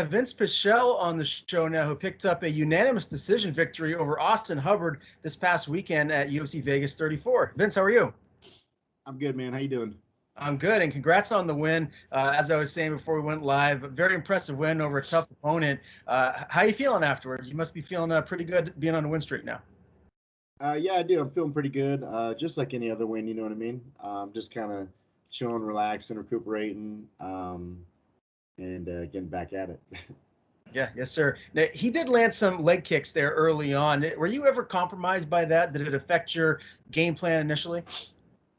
have Vinc Pichel on the show now, who picked up a unanimous decision victory over Austin Hubbard this past weekend at UFC Vegas 34. Vince, how are you? I'm good, man. How you doing? I'm good, and congrats on the win. As I was saying before we went live, a very impressive win over a tough opponent. How you feeling afterwards? You must be feeling pretty good being on a win streak now. Yeah, I do. I'm feeling pretty good. Just like any other win, you know what I mean? Just kind of chilling, relaxing, recuperating, and getting back at it. Yeah, yes, sir. Now, he did land some leg kicks there early on. Were you ever compromised by that? Did it affect your game plan initially?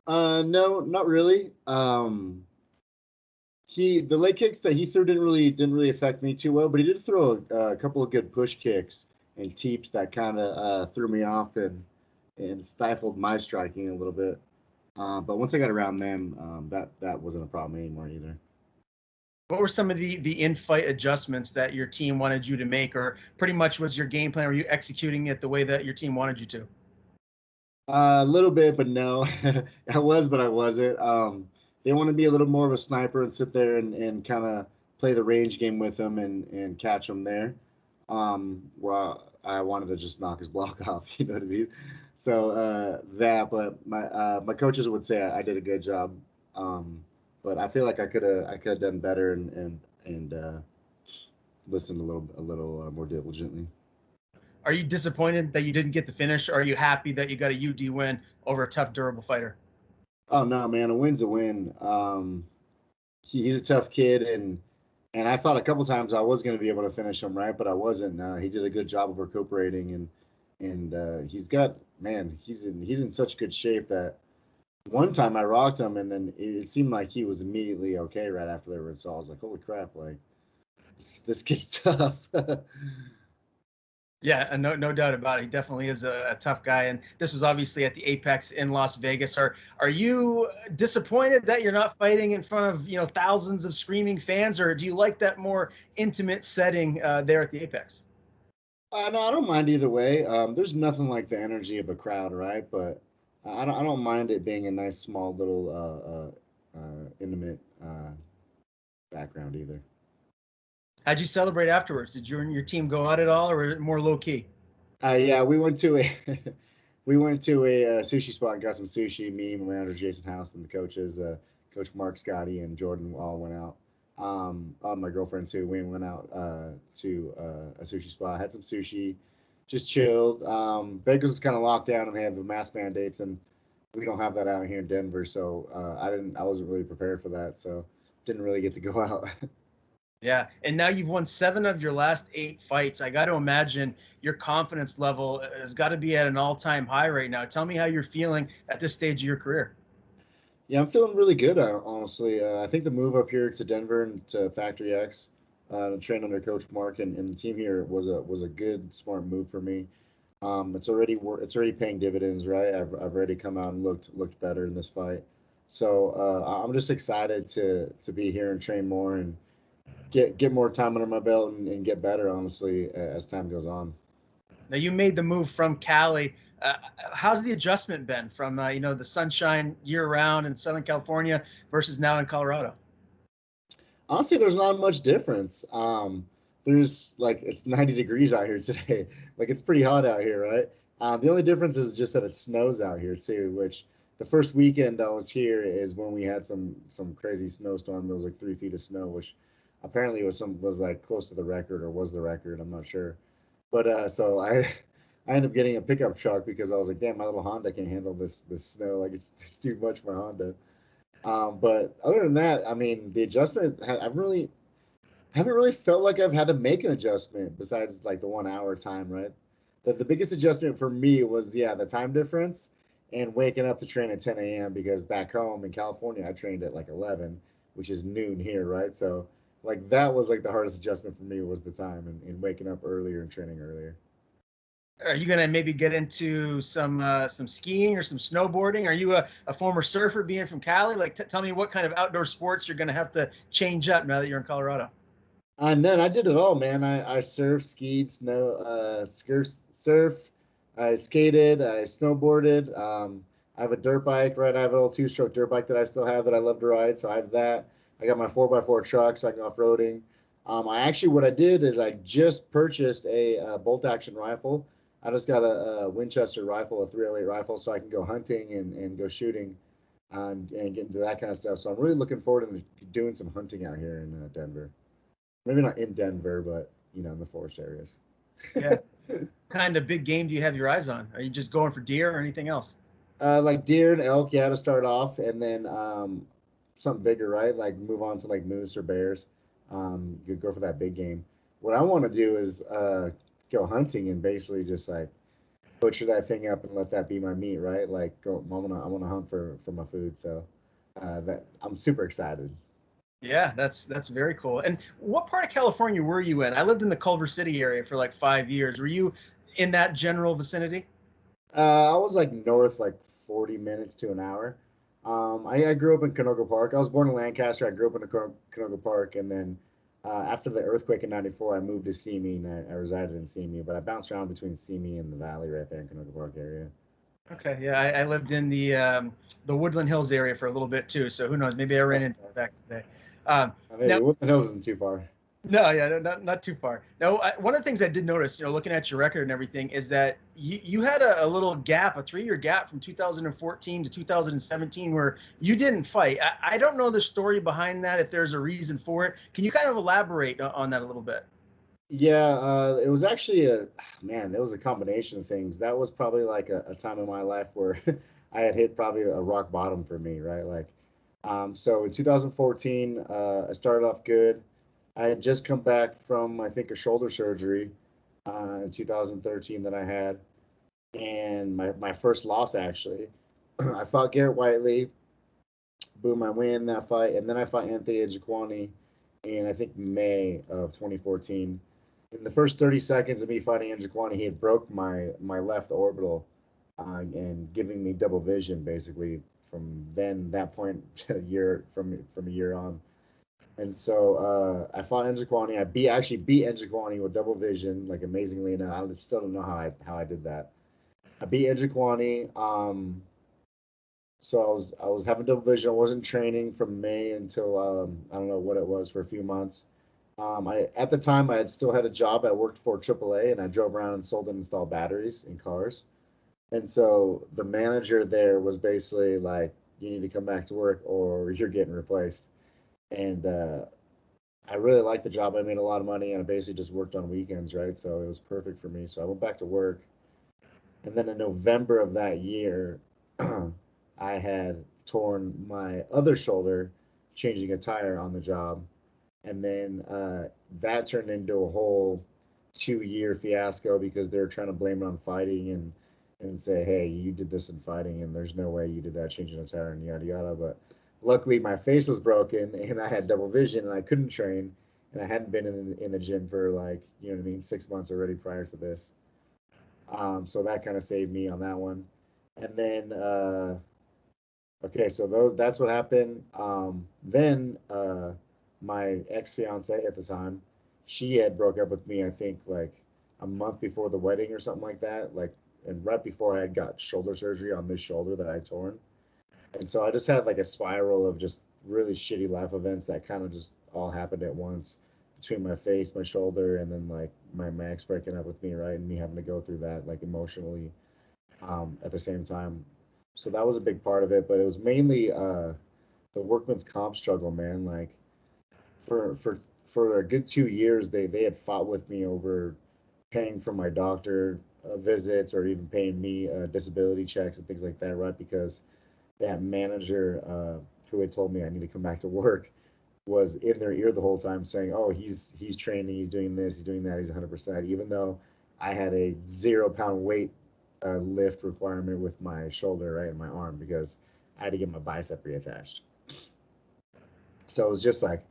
No, not really. The leg kicks that he threw didn't really affect me too well, but he did throw a couple of good push kicks and teeps that kind of threw me off and stifled my striking a little bit. But once I got around them, that wasn't a problem anymore either. What were some of the in-fight adjustments that your team wanted you to make, or pretty much was your game plan? Were you executing it the way that your team wanted you to? A little bit, but no, I was, but I wasn't. They want to be a little more of a sniper and sit there and kind of play the range game with them and catch them there. Well, I wanted to just knock his block off, you know what I mean? So but my coaches would say I did a good job. But I feel like I could have done better and listened a little more diligently. Are you disappointed that you didn't get the finish? Or are you happy that you got a UD win over a tough, durable fighter? Oh no, man, a win's a win. He's a tough kid, and I thought a couple times I was going to be able to finish him, right, but I wasn't. He did a good job of recuperating, and he's in such good shape that one time I rocked him, and then it seemed like he was immediately okay right afterwards. So I was like, holy crap, like this kid's tough. Yeah, no doubt about it. He definitely is a tough guy, and this was obviously at the Apex in Las Vegas. Are you disappointed that you're not fighting in front of thousands of screaming fans, or do you like that more intimate setting there at the Apex? No, I don't mind either way. There's nothing like the energy of a crowd, right? But I don't mind it being a nice, small, little, intimate background either. How'd you celebrate afterwards? Did you and your team go out at all, or more low key? Yeah, we went to a we went to a sushi spot and got some sushi. Me, my manager Jason House, and the coaches, Coach Mark, Scotty, and Jordan all went out. My girlfriend too. We went out to a sushi spot, had some sushi, just chilled. Vegas was kind of locked down and they have the mask mandates, and we don't have that out here in Denver. So I wasn't really prepared for that. So didn't really get to go out. Yeah, and now you've won 7 of your last 8 fights. I got to imagine your confidence level has got to be at an all-time high right now. Tell me how you're feeling at this stage of your career. Yeah, I'm feeling really good, honestly. I think the move up here to Denver and to Factory X, to train under Coach Mark and the team here was a good, smart move for me. It's already paying dividends, right? I've already come out and looked better in this fight, so I'm just excited to be here and train more and get more time under my belt and get better, honestly, as time goes on. Now you made the move from Cali. How's the adjustment been from the sunshine year round in Southern California versus now in Colorado? Honestly, there's not much difference. There's like it's 90 degrees out here today. Like it's pretty hot out here, right? The only difference is just that it snows out here too. Which the first weekend I was here is when we had some crazy snowstorm. There was like 3 feet of snow, which apparently was like close to the record or was the record. I'm not sure. But so I ended up getting a pickup truck because I was like, damn, my little Honda can't handle this snow. Like it's too much for my Honda. But other than that, I mean, the adjustment, haven't really felt like I've had to make an adjustment besides like the 1 hour time, right? The biggest adjustment for me was, yeah, the time difference and waking up to train at 10 a.m. because back home in California, I trained at like 11, which is noon here, right? So like that was like the hardest adjustment for me was the time and waking up earlier and training earlier. Are you gonna maybe get into some skiing or some snowboarding? Are you a former surfer being from Cali? Like, tell me what kind of outdoor sports you're gonna have to change up now that you're in Colorado. And then I did it all, man. I surfed, skied, surf. I skated, I snowboarded. I have a dirt bike, right? I have an old 2-stroke dirt bike that I still have that I love to ride. So I have that. I got my 4x4 truck so I can go off-roading. What I did is I just purchased a bolt action rifle. I just got a Winchester rifle, a 308 rifle, so I can go hunting and go shooting and get into that kind of stuff. So I'm really looking forward to doing some hunting out here in Denver. Maybe not in Denver, but in the forest areas. Yeah. What kind of big game do you have your eyes on? Are you just going for deer or anything else? Like deer and elk, yeah, to start off, and then something bigger, right? Like move on to like moose or bears. You go for that big game. What I want to do is go hunting and basically just like butcher that thing up and let that be my meat, right? Like I wanna hunt for my food. So that I'm super excited. Yeah, that's very cool. And what part of California were you in? I lived in the Culver City area for like 5 years. Were you in that general vicinity? I was like north, like 40 minutes to an hour. I grew up in Canoga Park. I was born in Lancaster. I grew up in Canoga Park, and then after the earthquake in '94, I moved to Simi, and I resided in Simi. But I bounced around between Simi and the valley right there in Canoga Park area. Okay, yeah, I lived in the Woodland Hills area for a little bit too. So who knows? Maybe I ran into it back in the day. Maybe Now, Woodland Hills isn't too far. no, yeah, no, not too far. No, one of the things I did notice, looking at your record and everything, is that you had a little gap, a 3-year gap from 2014 to 2017 where you didn't fight. I don't know the story behind that, if there's a reason for it. Can you kind of elaborate on that a little bit? Yeah, it was actually man, it was a combination of things. That was probably like a time in my life where I had hit probably a rock bottom for me, right? Like, so in 2014, I started off good. I had just come back from, I think, a shoulder surgery in 2013 that I had, and my first loss actually. I fought Garrett Whiteley. Boom, I win that fight, and then I fought Anthony Ejikwani in, I think, May of 2014. In the first 30 seconds of me fighting Ejikwani, he had broke my left orbital and giving me double vision basically from then that point to a year on. And so I fought Njokwani. Actually beat Njokwani with double vision, like amazingly enough. I still don't know how I did that. I beat Njokwani. So I was having double vision. I wasn't training from May until I don't know what it was for a few months. I at the time I had still had a job. I worked for AAA and I drove around and sold and installed batteries in cars. And so the manager there was basically like, "You need to come back to work or you're getting replaced." And I really liked the job. I made a lot of money, and I basically just worked on weekends, right? So it was perfect for me. So I went back to work, and then in November of that year, I had torn my other shoulder changing a tire on the job, and then that turned into a whole 2-year fiasco because they were trying to blame it on fighting and say, "Hey, you did this in fighting, and there's no way you did that changing a tire," and yada yada. But luckily, my face was broken, and I had double vision, and I couldn't train, and I hadn't been in the gym for like 6 months already prior to this. So that kind of saved me on that one. And then okay, so that's what happened. Then my ex fiance at the time, she had broke up with me. I think like a month before the wedding or something like that. Like, and right before I had got shoulder surgery on this shoulder that I torn. And so I just had like a spiral of just really shitty life events that kind of just all happened at once between my face, my shoulder, and then like my ex breaking up with me, right? And me having to go through that like emotionally at the same time. So that was a big part of it, but it was mainly the workman's comp struggle, man. Like for a good 2 years, they had fought with me over paying for my doctor visits or even paying me disability checks and things like that, right? Because that manager who had told me I need to come back to work was in their ear the whole time saying, "Oh, he's training, he's doing this, he's doing that, he's 100%." Even though I had a 0 pound weight lift requirement with my shoulder, right, and my arm because I had to get my bicep reattached. So it was just like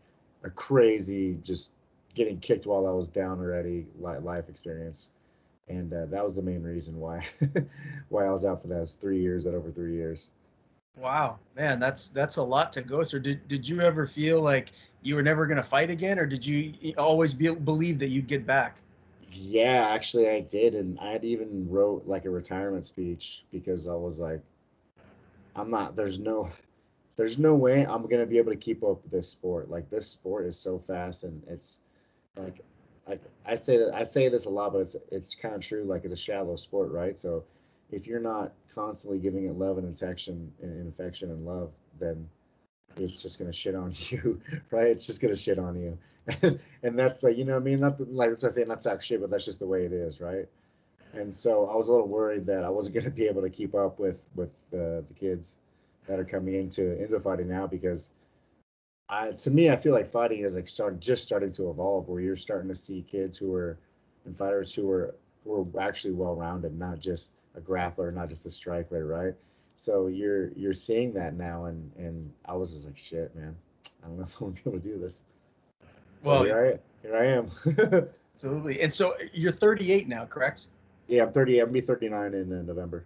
a crazy, just getting kicked while I was down already life experience, and that was the main reason why why I was out for those 3 years, that over 3 years. Wow, man, that's a lot to go through. Did you ever feel like you were never going to fight again, or did you always believe that you'd get back? Yeah, actually I did, and I had even wrote like a retirement speech because I was like, I'm not, there's no way I'm gonna be able to keep up with this sport. Like this sport is so fast and it's like I say this a lot, but it's kind of true. Like it's a shallow sport, right? So if you're not constantly giving it love and affection and love, then it's just gonna shit on you, right? It's just gonna shit on you, and that's like, you know what I mean? Not like that's what I say, not talk shit, but that's just the way it is, right? And so I was a little worried that I wasn't gonna be able to keep up with the kids that are coming into fighting now, because to me, I feel like fighting is like starting to evolve, where you're starting to see kids who are and fighters who are actually well rounded, not just a grappler, not just a striker, right? So you're seeing that now, and I was just like, shit, man, I don't know if I'm gonna be able to do this, but Well, here I am. absolutely. And so you're 38 now, correct? Yeah, I'm 30. I'm gonna be 39 in November.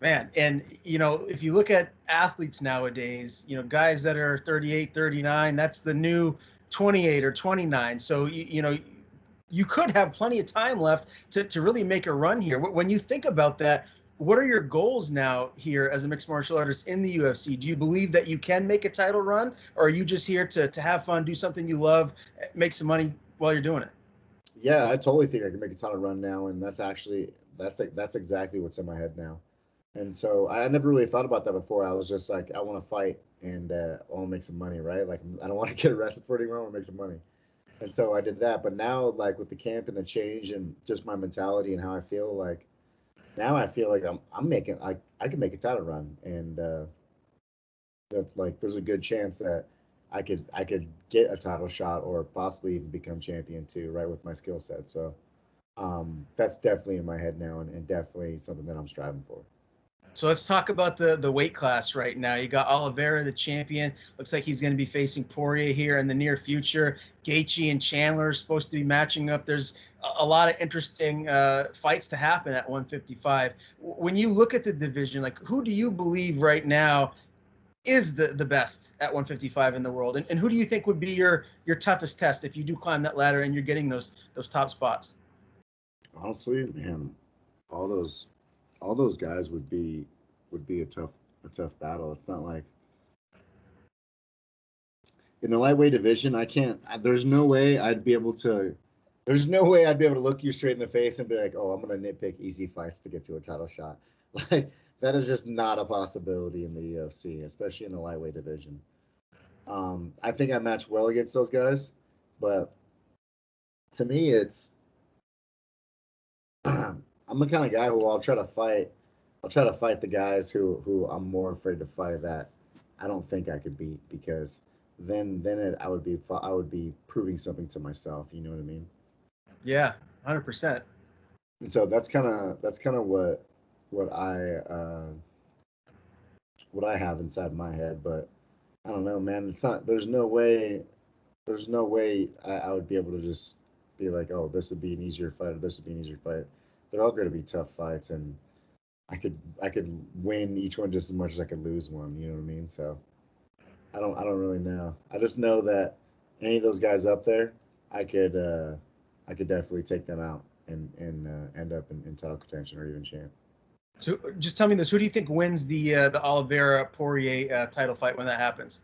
Man, and if you look at athletes nowadays, guys that are 38, 39, that's the new 28 or 29. So you could have plenty of time left to really make a run here. When you think about that, what are your goals now here as a mixed martial artist in the UFC? Do you believe that you can make a title run, or are you just here to have fun, do something you love, make some money while you're doing it? Yeah, I totally think I can make a ton of run now, and that's exactly what's in my head now. And so I never really thought about that before. I was just like, I want to fight and I want to make some money, right? Like I don't want to get arrested for it anymore. I want to make some money. And so I did that. But now, like with the camp and the change and just my mentality and how I feel, like now I feel like I'm making I can make a title run, and that like there's a good chance that I could get a title shot or possibly even become champion too, right, with my skill set. So that's definitely in my head now, and definitely something that I'm striving for. So let's talk about the weight class right now. You got Oliveira, the champion. Looks like he's going to be facing Poirier here in the near future. Gaethje and Chandler are supposed to be matching up. There's a lot of interesting fights to happen at 155. When you look at the division, like who do you believe right now is the best at 155 in the world, and who do you think would be your toughest test if you do climb that ladder and you're getting those top spots? Honestly, man, all those all those guys would be a tough battle. It's not like in the lightweight division, I can't. There's no way I'd be able to. There's no way I'd be able to look you straight in the face and be like, "Oh, I'm gonna nitpick easy fights to get to a title shot." Like that is just not a possibility in the UFC, especially in the lightweight division. I think I match well against those guys, but to me, it's I'm the kind of guy who I'll try to fight. I'll try to fight the guys who I'm more afraid to fight that I don't think I could beat, because I would be proving something to myself. You know what I mean? Yeah, 100%. And so that's kind of what I have inside my head. But I don't know, man. It's not. There's no way I would be able to just be like, oh, this would be an easier fight or this would be an easier fight. They're all going to be tough fights, and I could win each one just as much as I could lose one. You know what I mean? So I don't really know. I just know that any of those guys up there, I could definitely take them out and end up in title contention or even champ. So just tell me this: who do you think wins the Oliveira Poirier title fight when that happens?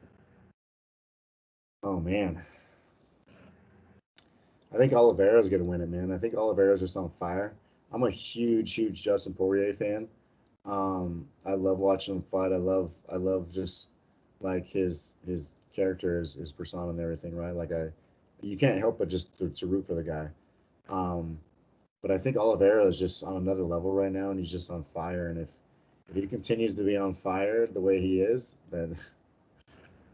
Oh man, I think Oliveira's gonna win it, man. I think Oliveira's just on fire. I'm a huge Justin Poirier fan. I love watching him fight. I love just like his character, his persona and everything, right? Like you can't help but just to root for the guy. Um, but I think Oliveira is just on another level right now, and he's just on fire. And if he continues to be on fire the way he is, then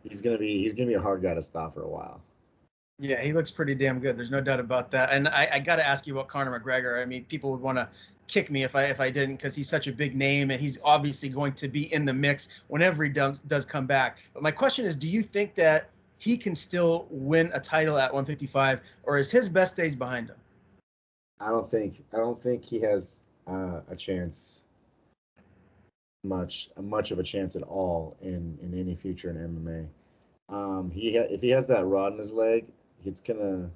he's gonna be a hard guy to stop for a while. Yeah, he looks pretty damn good. There's no doubt about that. And I got to ask you about Conor McGregor. I mean, people would want to kick me if I didn't, because he's such a big name and he's obviously going to be in the mix whenever he does come back. But my question is, do you think that he can still win a title at 155, or is his best days behind him? I don't think he has a chance, much of a chance at all in any future in MMA. If he has that rod in his leg, it's gonna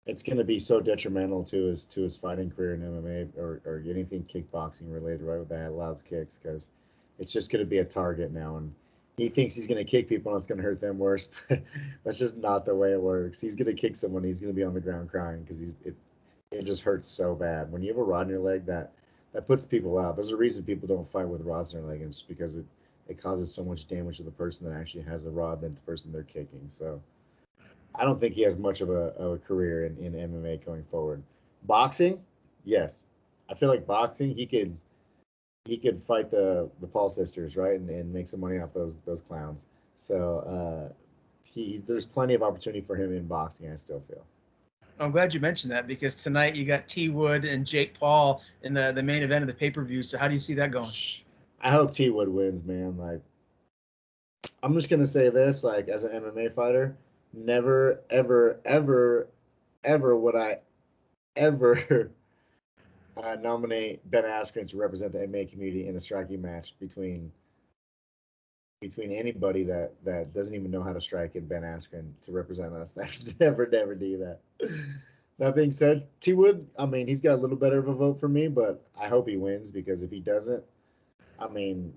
it's gonna be so detrimental to his fighting career in MMA, or anything kickboxing related, right? With that allows kicks, because it's just gonna be a target now, and he thinks he's going to kick people and it's going to hurt them worse. That's just not the way it works. He's going to kick someone. He's going to be on the ground crying because it just hurts so bad. When you have a rod in your leg, that puts people out. There's a reason people don't fight with rods in their leg. It's because it causes so much damage to the person that actually has a rod than the person they're kicking. So I don't think he has much of a career in MMA going forward. Boxing, yes. I feel like boxing, he could fight the Paul sisters, right, and make some money off those clowns. So there's plenty of opportunity for him in boxing, I still feel. I'm glad you mentioned that because tonight you got T Wood and Jake Paul in the main event of the pay-per-view. So how do you see that going? I hope T Wood wins, man. Like, I'm just gonna say this, like, as an MMA fighter, never, ever, ever, ever would I ever nominate Ben Askren to represent the MMA community in a striking match between anybody that doesn't even know how to strike and Ben Askren to represent us. I should never do that. That being said, T Wood, I mean, he's got a little better of a vote for me, but I hope he wins because if he doesn't, I mean,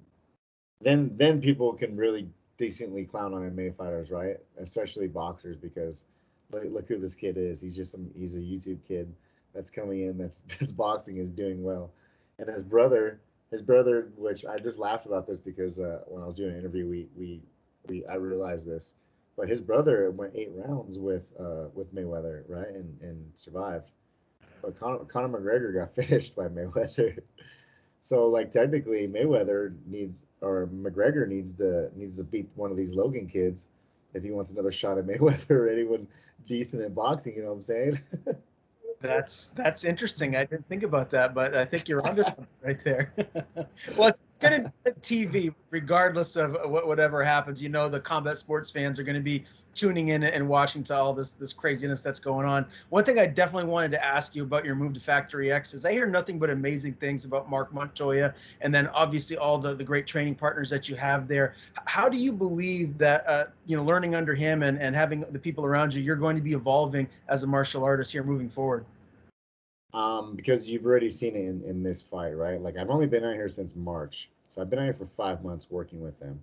then people can really decently clown on MMA fighters, right? Especially boxers, because look who this kid is. He's a YouTube kid that's coming in that's boxing, is doing well. And his brother, which I just laughed about this because when I was doing an interview, I realized this, but his brother went 8 rounds with Mayweather, right, and survived. But Conor McGregor got finished by Mayweather. So, like, technically, McGregor needs to beat one of these Logan kids if he wants another shot at Mayweather or anyone decent at boxing. You know what I'm saying? That's interesting. I didn't think about that, but I think you're onto something right there. Well, it's going to be TV, regardless of whatever happens. You know, the combat sports fans are going to be tuning in and watching to all this craziness that's going on. One thing I definitely wanted to ask you about your move to Factory X is I hear nothing but amazing things about Mark Montoya, and then obviously all the great training partners that you have there. How do you believe that learning under him and having the people around you, you're going to be evolving as a martial artist here moving forward? Because you've already seen it in this fight, right? Like, I've only been out here since March, so I've been out here for 5 months working with them.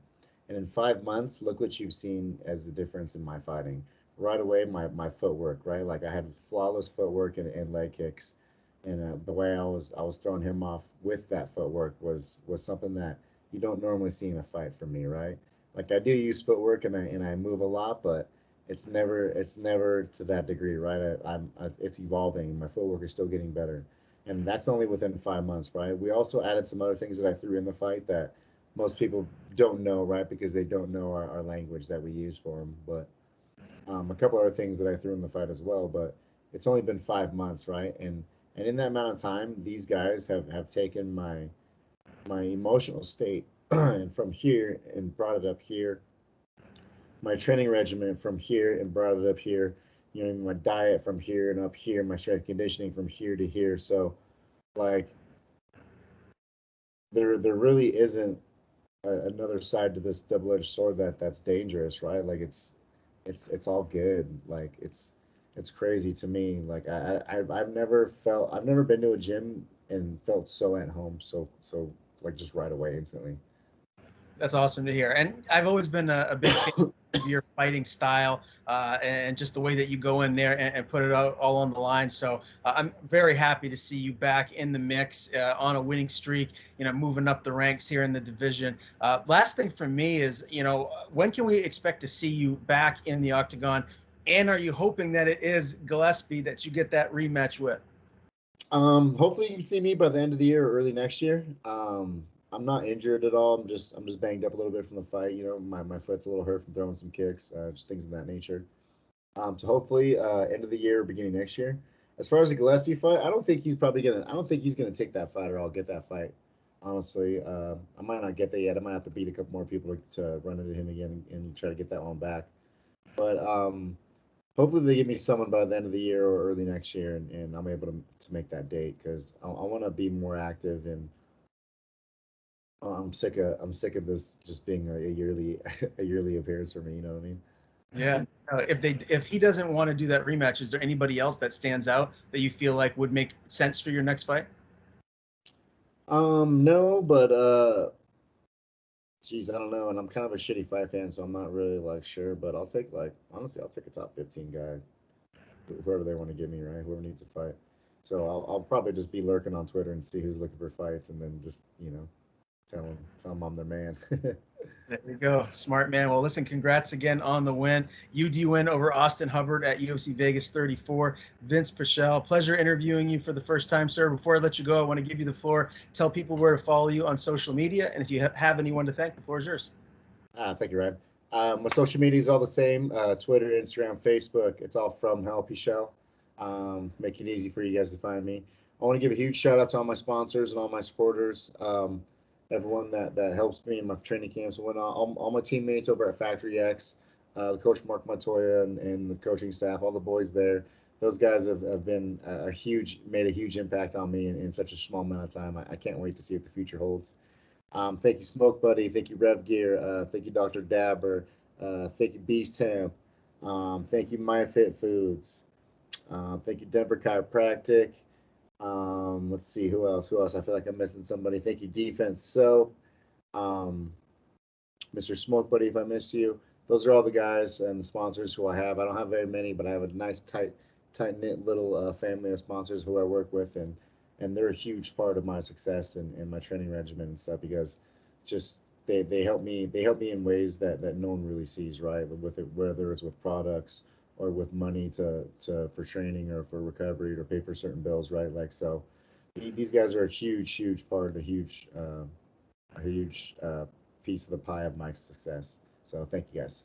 And in 5 months, look what you've seen as the difference in my fighting. Right away, my footwork, right? Like, I had flawless footwork and leg kicks, and the way I was throwing him off with that footwork was something that you don't normally see in a fight for me, right? Like, I do use footwork and I move a lot, but it's never to that degree, right? It's evolving. My footwork is still getting better, and that's only within 5 months, right? We also added some other things that I threw in the fight that most people don't know, right? Because they don't know our language that we use for them. But a couple other things that I threw in the fight as well. But it's only been 5 months, right? And in that amount of time, these guys have taken my emotional state and from here and brought it up here, my training regimen from here and brought it up here, my diet from here and up here, my strength conditioning from here to here. So, like, there really isn't another side to this double-edged sword that's dangerous, right? Like, it's all good. Like, it's crazy to me. Like, I've never been to a gym and felt so at home, so like, just right away, instantly. That's awesome to hear. And I've always been a big fan of your fighting style and just the way that you go in there and put it all on the line. So I'm very happy to see you back in the mix on a winning streak, moving up the ranks here in the division. Last thing for me is, when can we expect to see you back in the octagon? And are you hoping that it is Gillespie that you get that rematch with? Hopefully you can see me by the end of the year or early next year. I'm not injured at all. I'm just banged up a little bit from the fight. My foot's a little hurt from throwing some kicks, just things of that nature. So hopefully end of the year or beginning next year. As far as the Gillespie fight, I don't think he's gonna take that fight, or I'll get that fight. Honestly, I might not get that yet. I might have to beat a couple more people to run into him again and try to get that one back. But hopefully they give me someone by the end of the year or early next year, and I'm able to make that date, because I want to be more active. And I'm sick of this just being a yearly appearance for me. You know what I mean? Yeah. If he doesn't want to do that rematch, is there anybody else that stands out that you feel like would make sense for your next fight? No, but Geez, I don't know, and I'm kind of a shitty fight fan, so I'm not really like sure. But I'll take honestly, I'll take a top 15 guy, whoever they want to give me, right? Whoever needs a fight. So I'll probably just be lurking on Twitter and see who's looking for fights, and then just tell them I'm their man. There you go. Smart man. Well, listen, congrats again on the win. UD win over Austin Hubbard at UFC Vegas 34. Vinc Pichel, pleasure interviewing you for the first time, sir. Before I let you go, I want to give you the floor. Tell people where to follow you on social media. And if you have anyone to thank, the floor is yours. Thank you, Ryan. My social media is all the same: Twitter, Instagram, Facebook. It's all from Hell Pichel. Make it easy for you guys to find me. I want to give a huge shout out to all my sponsors and all my supporters. Everyone that helps me in my training camps and whatnot, all my teammates over at Factory X, Coach Mark Montoya and the coaching staff, all the boys there. Those guys have been made a huge impact on me in such a small amount of time. I can't wait to see what the future holds. Thank you, Smoke Buddy. Thank you, Rev Gear. Thank you, Dr. Dabber. Thank you, Beast Temp. Thank you, MyFit Foods. Thank you, Denver Chiropractic. Let's see, who else? I feel like I'm missing somebody. Thank you, Defense. So, Mr. Smoke Buddy, if I miss you. Those are all the guys and the sponsors who I have. I don't have very many, but I have a nice, tight-knit little family of sponsors who I work with, and they're a huge part of my success and my training regimen and stuff, because just they help me in ways that no one really sees, right? Whether it's with products or with money for training or for recovery or pay for certain bills, right? Like, so these guys are a huge part, a huge piece of the pie of my success. So thank you guys.